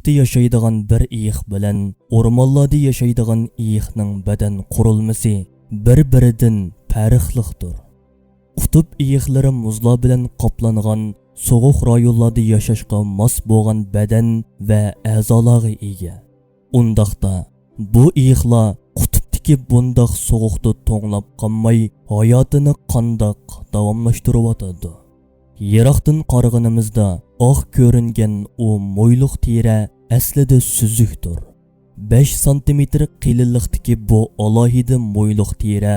qutupda yaşaydigan bir éyiq bilan o'rmonlarda yaşaydigan éyiqning badan qurilmasi bir-biridan farqlidir. Qutub éyiqlari muzlar bilan qoplangan soğuq rayonlarda yaşashga mos bo'lgan badan va a'zolarga ega. Undaqda bu éyiqlar qutubdagi bundoq soğuqda to'nglab qolmay hayotini qandoq davomlashtiryotadi. Yiroqdan qaraganimizda oq ko'ringan u mo'yliq teri aslida suzukdir. 5 santimetr qilinliqdagi bu alohida mo'yliq teri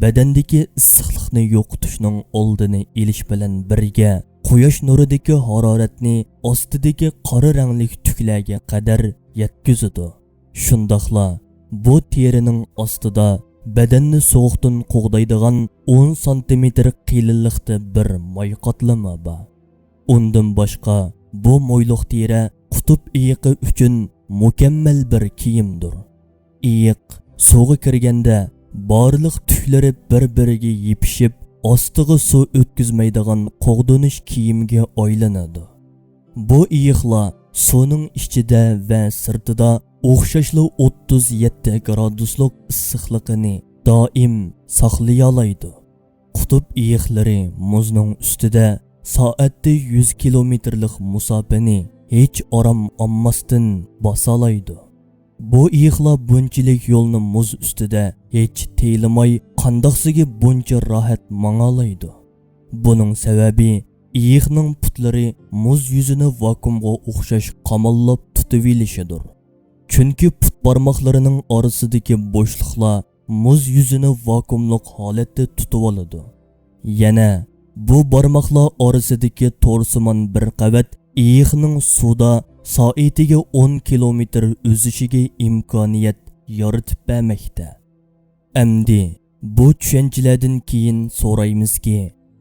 badandagi issiqlikni yo'qotishning oldini olish bilan birga quyosh nuridagi haroratni ostidagi qora rangli tuklarga qadar yetkazadi. Shundaqla bu terining ostida badanni sovuqdan qo'g'daydigan 10 santimetr qilinliqda bir moy qatlama bor. Undan boshqa bu mo'yliq teri qutub éyiqi uchun mukammal bir kiyimdir. Éyiq suvga kirganda barliq tuklari bir-biriga yepishib, ostiga suv o'tkazmaydigan qo'g'dinish kiyimga aylanadi. Bu éyiqlar suvning ichida va sirtida o'xshashli 37 graduslik issiqlikni doim saqlay oladi. Qutub éyiqlari muzning ustida soatda 100 kilometrlik musofani hech orom olmasdan bosalaydi. Bu éyiqlar bunchalik yo'lni muz ustida hech teyilmay qandoqsiga buncha rohat mangalaydi. Buning sababi éyiqning putlari muz yuzini vakuumga o'xshash qamollab tutib olishidir. Chunki put barmoqlarining orasidagi bo'shliqlar muz yuzini vakuumlik holatda tutib oladi. Yana bu barmoqlar orasidagi to'rsimon bir qavat éyiqning suvda soatiga 10 kilometr o'zishiga imkoniyat yaratib bermoqda. Endi bu tushunchalardan keyin so'raymizki,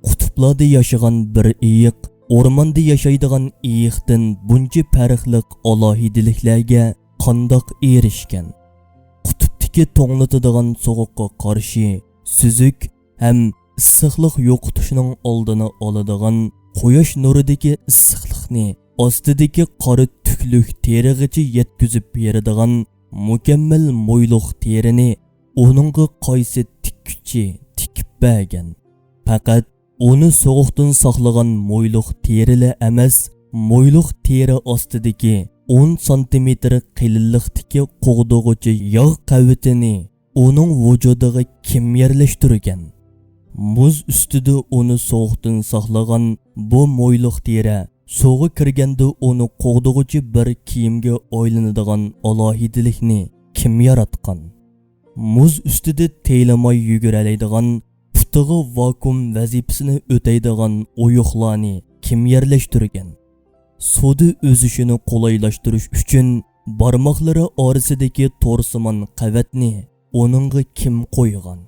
qutuplarda yashagan bir éyiq o'rmonda yashaydigan éyiqdan buncha farqli alohidaliklarga qandoq erishgan? Qutubdagi to'nglatadigan sovuqqa qarshi suzuk ham issiqlik yo'qotishning oldini oladigan quyosh nuridagi issiqlikni ostidagi qora tukluk terigacha yetkazib beradigan mukammal mo'yliq terini uningga qaysi tikkuchi tikib bergan. Faqat uni sovuqdan saqlagan mo'yliq terili emas, mo'yliq teri ostidagi 10 santimetr qilinliqdagi qo'g'dog'ichi yog' qavatini uning vujudiga kim yerlashtirgan? Muz ustida uni sovuqdan saqlagan bu mo'yliq teri suvga kirganda uni qo'g'dog'ichi bir kiyimga aylanadigan alohidalikni kim yaratgan? Muz ustida teylamay yuguradigan, putiga vakuum vazifasini o'taydigan o'yiqlarni kim yerlashtirgan? Suvda o'zishini qulaylashtirish uchun barmoqlari orasidagi to'rsimon qavatni uningga kim qo'ygan?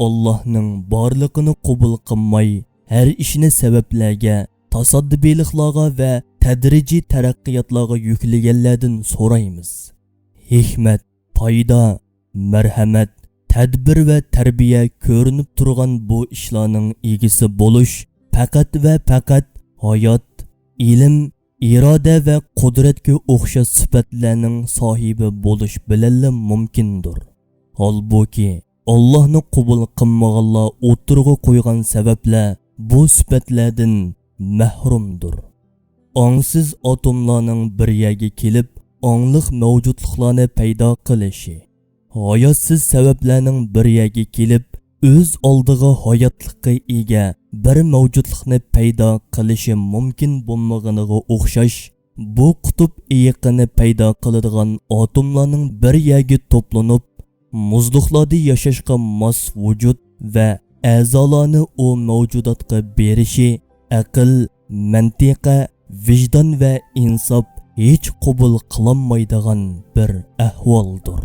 Allohning borlig'ini qabul qilmay, har ishni sabablarga, tasadduqlarga va tadrijiy taraqqiyotlarga yuklaganlardan so'raymiz. Hikmat, foyda, marhamat, tadbir va tarbiya ko'rinib turgan bu ishlarning egisi bo'lish faqat va faqat hayot, ilm, iroda va qudratga o'xshash sifatlarning sohibi bo'lish bilan mumkindir. Holbuki Allohni qabul qilmaganlar o'tirg'i qo'ygan sabablar bu sifatlardan mahrumdir. Ongsiz atomlarning bir yerga kelib, ongliq mavjudliklarni paydo qilishi, hayotsiz sabablarning bir yerga kelib, o'z oldiga hayotlikqa ega bir mavjudlikni paydo qilishi mumkin bo'lmaganiga o'xshash, bu qutub éyiqini paydo qiladigan atomlarning bir yerga to'planib, muzliqlarda yashashga mos vujud va a'zolarni u mavjudotga berishi aql, mantiqa, vijdon va insof hech qabul qilinmaydigan bir ahvoldir.